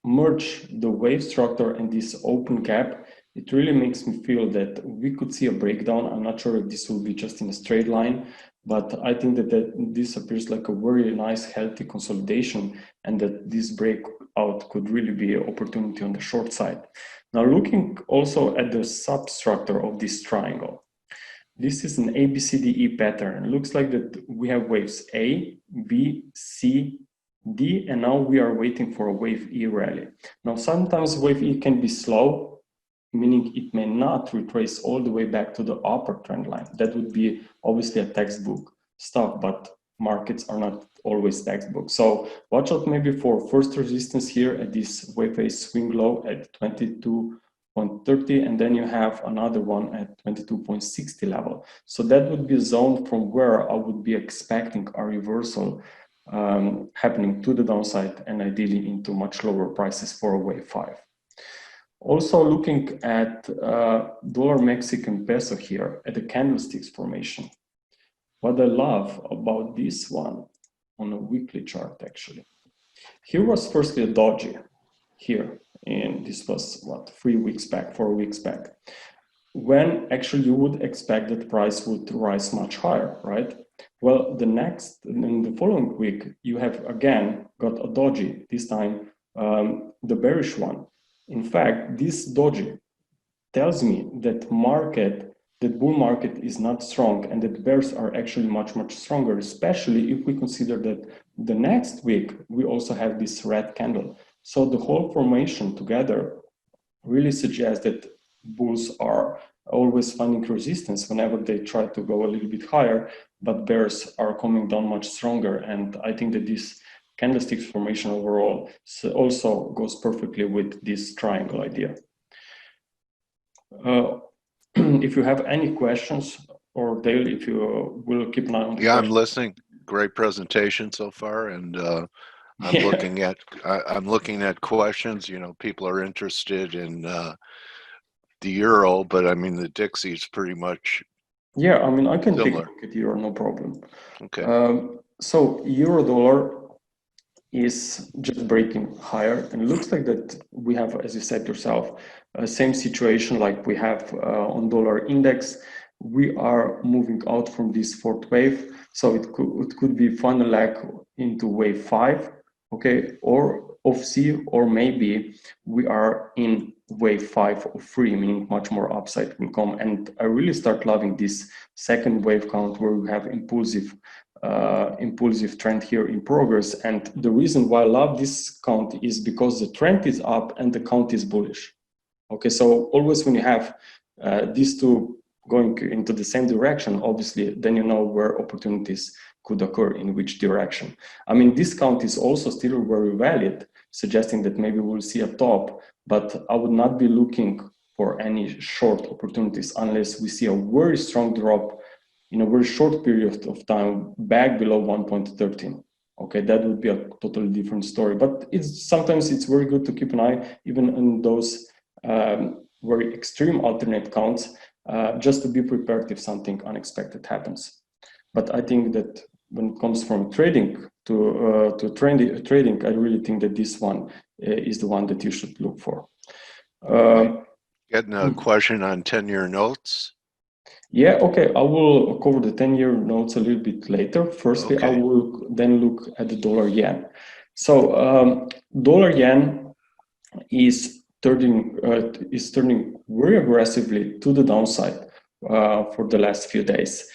merge the wave structure and this open gap, it really makes me feel that we could see a breakdown. I'm not sure if this will be just in a straight line, but I think that this appears like a very nice, healthy consolidation, and that this breakout could really be an opportunity on the short side. Now, looking also at the substructure of this triangle, this is an ABCDE pattern. It looks like that we have waves A, B, C, D, and now we are waiting for a wave E rally. Now, sometimes wave E can be slow, meaning it may not retrace all the way back to the upper trend line. That would be obviously a textbook stuff, but markets are not always textbook. So watch out maybe for first resistance here at this wave A swing low at 22.30, and then you have another one at 22.60 level. So that would be a zone from where I would be expecting a reversal happening to the downside, and ideally into much lower prices for a wave 5. Also looking at dollar Mexican peso here at the candlesticks formation. What I love about this one on a weekly chart, actually, here was firstly a doji here, and this was what, 4 weeks back, when actually you would expect that the price would rise much higher, right? Well, in the following week, you have again got a doji, this time the bearish one. In fact, this doji tells me that bull market is not strong, and that bears are actually much, much stronger, especially if we consider that the next week we also have this red candle. So the whole formation together really suggests that bulls are always finding resistance whenever they try to go a little bit higher, but bears are coming down much stronger. And I think that this candlesticks formation overall also goes perfectly with this triangle idea. If you have any questions, or Dale, if you will keep an eye on the I'm listening. Great presentation so far, and I'm looking at questions. You know, people are interested in the euro, but I mean the Dixie's pretty much. Yeah, I mean I can similar. take a look at euro, no problem. Okay. So euro dollar is just breaking higher, and it looks like that we have, as you said yourself, same situation like we have on dollar index. we are moving out from this fourth wave. So it could be final leg into wave 5, okay, or of C, or maybe we are in wave 5 of 3, meaning much more upside will come. And I really start loving this second wave count where we have impulsive trend here in progress. And the reason why I love this count is because the trend is up and the count is bullish. Okay, so always when you have these two going into the same direction, obviously, then you know where opportunities could occur in which direction. I mean, this count is also still very valid, suggesting that maybe we'll see a top, but I would not be looking for any short opportunities unless we see a very strong drop in a very short period of time back below 1.13. Okay, that would be a totally different story. But sometimes it's very good to keep an eye even on those very extreme alternate counts, just to be prepared if something unexpected happens. But I think that when it comes from trading to trading, I really think that this one is the one that you should look for. Getting a question on 10-year notes. Yeah, okay, I will cover the 10-year notes a little bit later. Firstly, okay. I will then look at the dollar yen. So dollar yen is turning very aggressively to the downside for the last few days.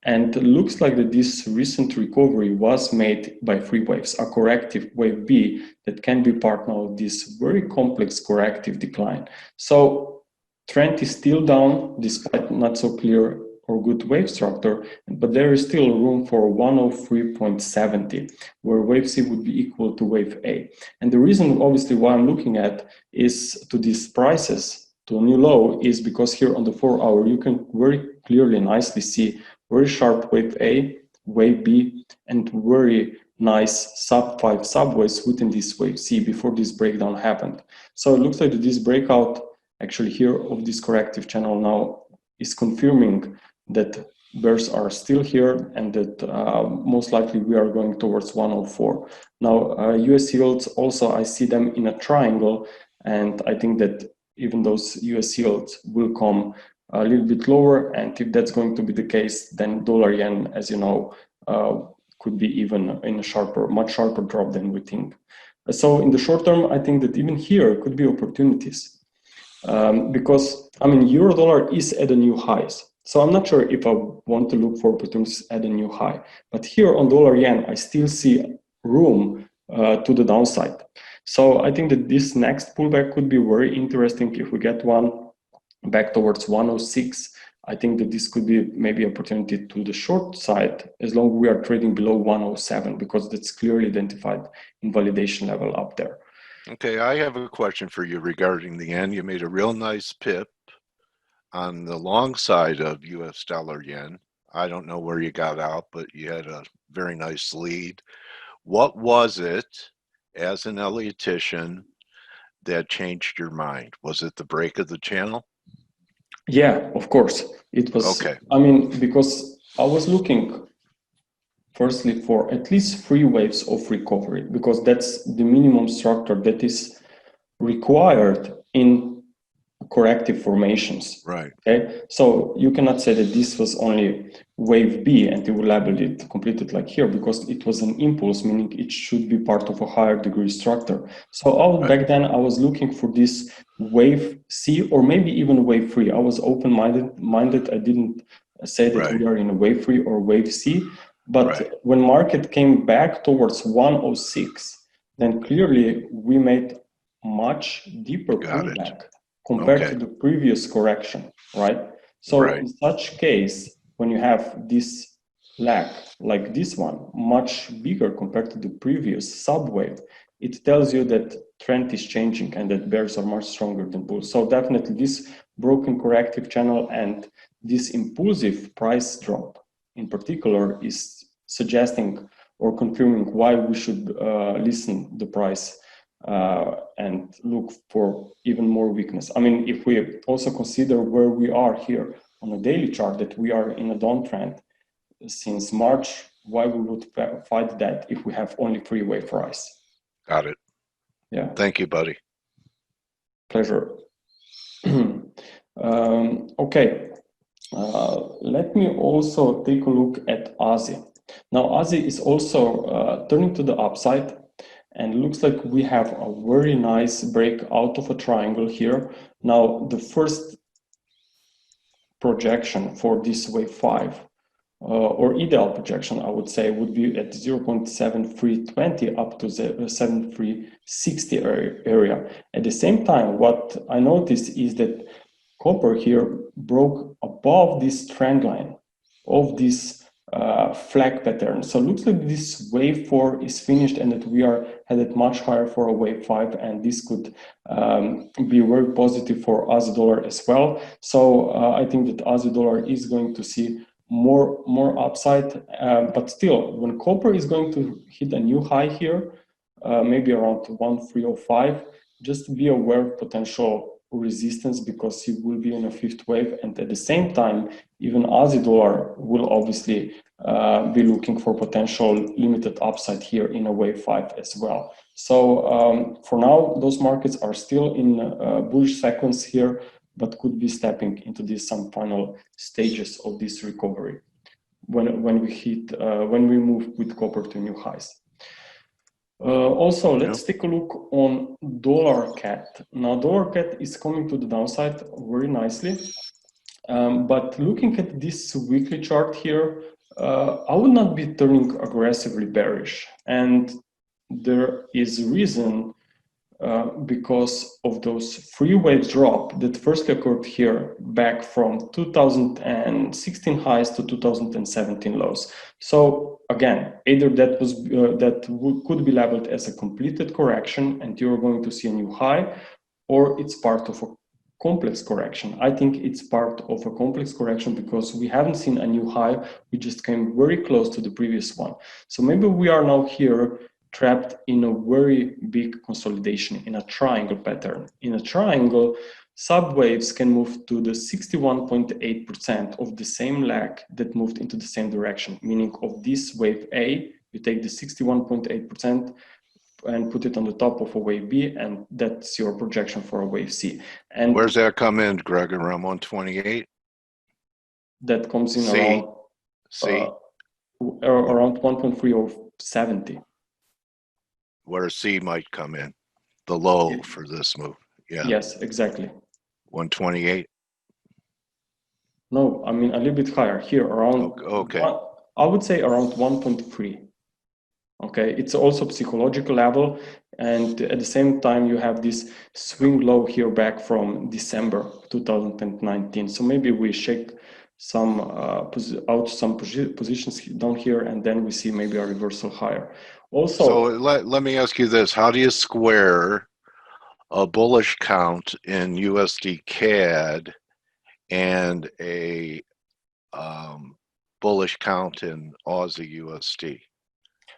And it looks like that this recent recovery was made by 3 waves, a corrective wave B that can be part of this very complex corrective decline. So trend is still down despite not so clear or good wave structure, but there is still room for 103.70, where wave C would be equal to wave A. And the reason obviously why I'm looking at is to these prices to a new low is because here on the 4-hour you can very clearly nicely see very sharp wave A, wave B, and very nice sub-5 subwaves within this wave C before this breakdown happened. So it looks like this breakout actually here of this corrective channel now is confirming that bears are still here and that most likely we are going towards 104. Now US yields also, I see them in a triangle, and I think that even those US yields will come a little bit lower, and if that's going to be the case, then dollar yen, as you know, could be even in a much sharper drop than we think. So in the short term, I think that even here could be opportunities. Because I mean, euro dollar is at a new highs. So I'm not sure if I want to look for opportunities at a new high, but here on dollar yen, I still see room to the downside. So I think that this next pullback could be very interesting if we get one back towards 106. I think that this could be maybe opportunity to the short side as long as we are trading below 107, because that's clearly identified invalidation level up there. Okay, I have a question for you regarding the yen. You made a real nice pip on the long side of US dollar yen. I don't know where you got out, but you had a very nice lead. What was it as an Elliotician that changed your mind? Was it the break of the channel? Yeah, of course. It was, okay. I mean, because I was looking firstly for at least 3 waves of recovery, because that's the minimum structure that is required in corrective formations. Right. Okay. So you cannot say that this was only wave B and you will label it completed like here, because it was an impulse, meaning it should be part of a higher degree structure. So back then I was looking for this wave C or maybe even wave 3. I was open-minded. I didn't say that we are in a wave 3 or wave C, but when market came back towards 106, then clearly we made much deeper pullback compared to the previous correction, right? So in such case, when you have this lag like this one, much bigger compared to the previous subwave, it tells you that trend is changing and that bears are much stronger than bulls. So definitely this broken corrective channel and this impulsive price drop in particular is suggesting or confirming why we should listen the price and look for even more weakness. I mean, if we also consider where we are here on a daily chart, that we are in a downtrend since March, why we would fight that if we have only 3-wave rise? Got it. Yeah. Thank you, buddy. Pleasure. Okay. Let me also take a look at Aussie. Now, Aussie is also turning to the upside, and looks like we have a very nice break out of a triangle here. Now, the first projection for this wave 5, or ideal projection, I would say, would be at 0.7320 up to the 7360 area. At the same time, what I noticed is that copper here broke above this trend line of this flag pattern. So it looks like this wave 4 is finished and that we are headed much higher for a wave 5, and this could be very positive for Aussie dollar as well. So I think that Aussie dollar is going to see more upside, but still, when copper is going to hit a new high here, maybe around 1305, just be aware of potential resistance, because it will be in a fifth wave, and at the same time, even Aussie dollar will obviously be looking for potential limited upside here in a wave 5 as well. So for now, those markets are still in bullish sequence here, but could be stepping into these some final stages of this recovery when we move with copper to new highs. Also, let's take a look on dollar CAD. Now, dollar CAD is coming to the downside very nicely, but looking at this weekly chart here, I would not be turning aggressively bearish, and there is reason. Because of those three wave drop that first occurred here back from 2016 highs to 2017 lows. So again, either that was could be labeled as a completed correction and you're going to see a new high, or it's part of a complex correction. I think it's part of a complex correction because we haven't seen a new high. We just came very close to the previous one. So maybe we are now here trapped in a very big consolidation in a triangle pattern. In a triangle, subwaves can move to the 61.8% of the same leg that moved into the same direction, meaning of this wave A, you take the 61.8% and put it on the top of a wave B, and that's your projection for a wave C. And where's that come in, Greg? Around 128? That comes in C. around C. Around 1.3070. Where C might come in, the low for this move. Yeah. Yes, exactly. 128. No, I mean a little bit higher here, around. Okay. I would say around 1.3. Okay, it's also psychological level, and at the same time you have this swing low here back from December 2019. So maybe we shake some positions down here, and then we see maybe a reversal higher. Also, so let me ask you this: how do you square a bullish count in USD CAD and a bullish count in Aussie USD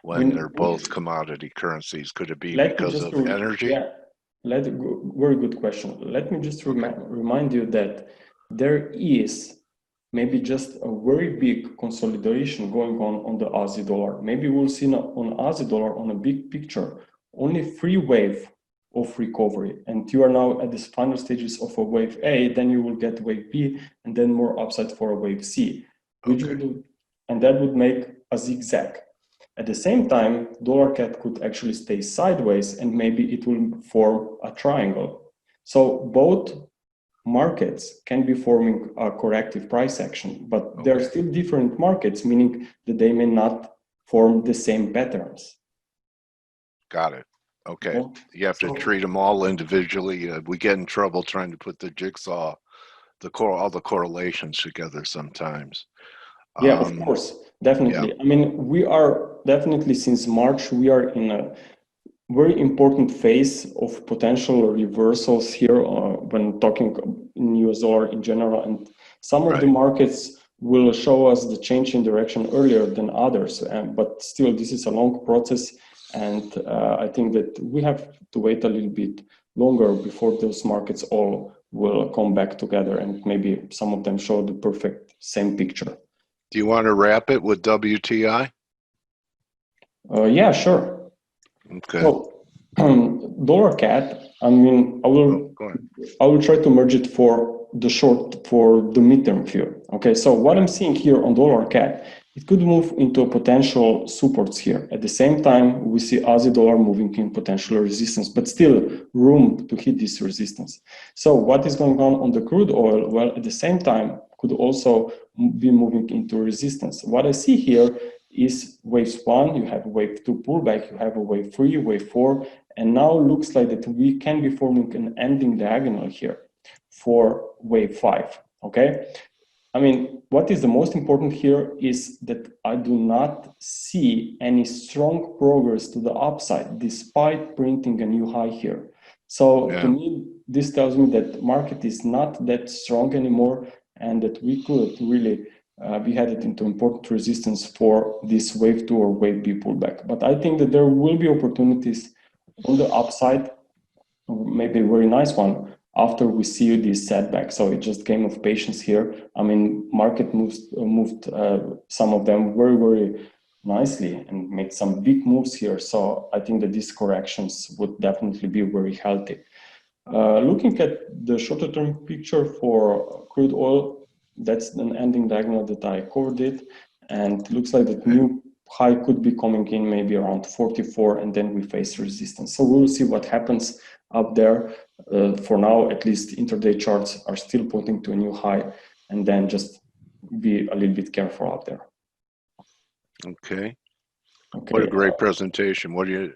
when they're both commodity currencies? Could it be because of energy? Yeah, very good question. Let me just remind you that there is maybe just a very big consolidation going on the Aussie dollar. Maybe we'll see on Aussie dollar on a big picture only 3 wave of recovery, and you are now at the final stages of a wave A, then you will get wave B, and then more upside for a wave C, which will do, and that would make a zigzag. At the same time, dollar CAD could actually stay sideways, and maybe it will form a triangle. So both markets can be forming a corrective price action, but they're still different markets, meaning that they may not form the same patterns. Got it. Okay. You have to treat them all individually. We get in trouble trying to put the jigsaw, all the correlations together sometimes. Yeah, of course, definitely. Yeah. I mean, we are definitely, since March, we are in a very important phase of potential reversals here when talking in US dollar in general, and some of the markets will show us the change in direction earlier than others, but still this is a long process, and I think that we have to wait a little bit longer before those markets all will come back together, and maybe some of them show the perfect same picture. Do you want to wrap it with WTI? Yeah, sure. Okay. So, dollar CAD, I mean, I will try to merge it for the short for the midterm view. Okay, so what I'm seeing here on dollar CAD, it could move into potential supports here. At the same time, we see Aussie dollar moving in potential resistance, but still room to hit this resistance. So what is going on the crude oil? Well, at the same time, could also be moving into resistance. What I see here is waves 1, you have wave 2 pullback, you have a wave 3, wave 4, and now looks like that we can be forming an ending diagonal here for wave 5, okay? I mean, what is the most important here is that I do not see any strong progress to the upside despite printing a new high here. So to me, this tells me that market is not that strong anymore and that we could really be headed into important resistance for this wave 2 or wave B pullback. But I think that there will be opportunities on the upside, maybe a very nice one, after we see this setback. So it's just game of patience here. I mean, market moved some of them very, very nicely and made some big moves here. So I think that these corrections would definitely be very healthy. Looking at the shorter term picture for crude oil, that's an ending diagonal that I covered it, and it looks like the new high could be coming in maybe around 44, and then we face resistance. So we'll see what happens up there. For now, at least intraday charts are still pointing to a new high, and then just be a little bit careful out there. Okay. What a great presentation. What do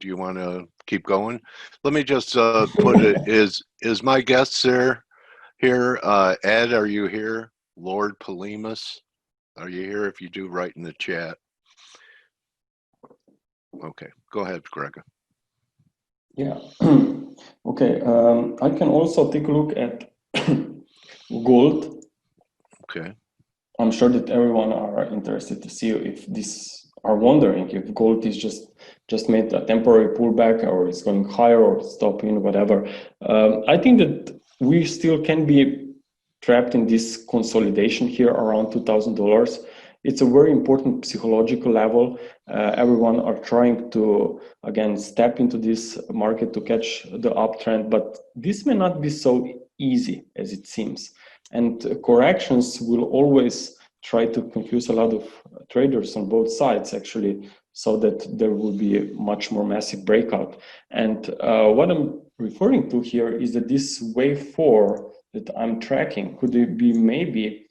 you want to keep going? Let me just put it, is my guest there here? Ed, are you here? Lord Polimus, are you here? If you do, write in the chat. Okay, go ahead, Grega. Yeah. Okay. I can also take a look at gold. Okay. I'm sure that everyone are interested to see if this are wondering if gold is just made a temporary pullback or it's going higher or stopping, whatever. I think that we still can be trapped in this consolidation here around $2,000. It's a very important psychological level. Everyone are trying to, again, step into this market to catch the uptrend, but this may not be so easy as it seems. And corrections will always try to confuse a lot of traders on both sides, actually, so that there will be a much more massive breakout. And what I'm referring to here is that this wave 4 that I'm tracking could be maybe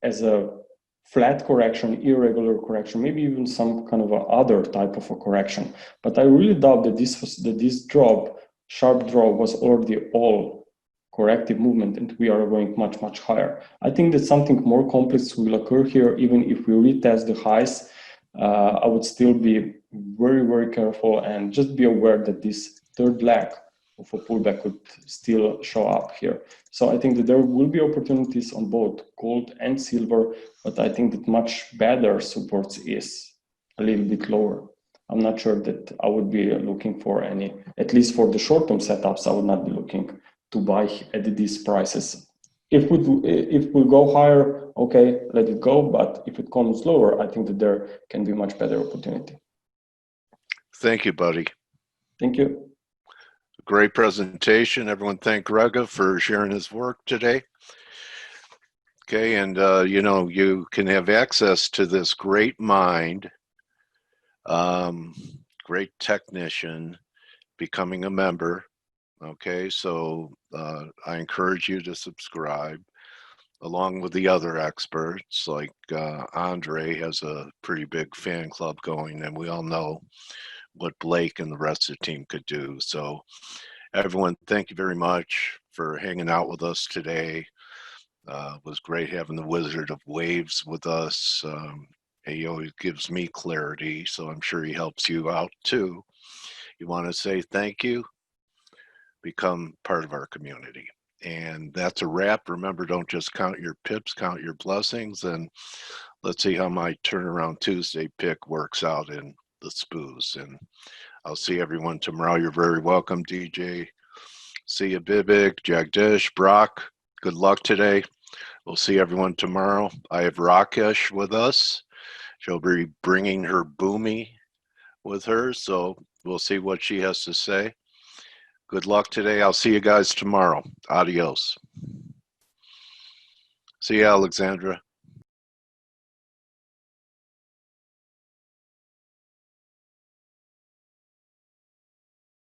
as a flat correction, irregular correction, maybe even some kind of a other type of a correction. But I really doubt that this drop, sharp drop, was already all corrective movement and we are going much, much higher. I think that something more complex will occur here. Even if we retest the highs, I would still be very, very careful and just be aware that this third leg of a pullback could still show up here. So I think that there will be opportunities on both gold and silver, but I think that much better supports is a little bit lower. I'm not sure that I would be looking for any, at least for the short-term setups, I would not be looking to buy at these prices. If we go higher, okay, let it go. But if it comes lower, I think that there can be much better opportunity. Thank you, buddy. Thank you. Great presentation. Everyone thank Grega for sharing his work today. Okay, and you know, you can have access to this great mind, great technician, becoming a member. Okay, so I encourage you to subscribe along with the other experts. Like Andre has a pretty big fan club going, and we all know what Blake and the rest of the team could do. So everyone, thank you very much for hanging out with us today. It was great having the Wizard of Waves with us. He always gives me clarity, so I'm sure he helps you out too. You want to say thank you? Become part of our community. And that's a wrap. Remember, don't just count your pips, count your blessings. And let's see how my Turnaround Tuesday pick works out in the spoos. And I'll see everyone tomorrow. You're very welcome, DJ. See you, Bibik, Jagdish, Brock. Good luck today. We'll see everyone tomorrow. I have Rakesh with us. She'll be bringing her Boomy with her, so we'll see what she has to say. Good luck today. I'll see you guys tomorrow. Adios. See you, Alexandra.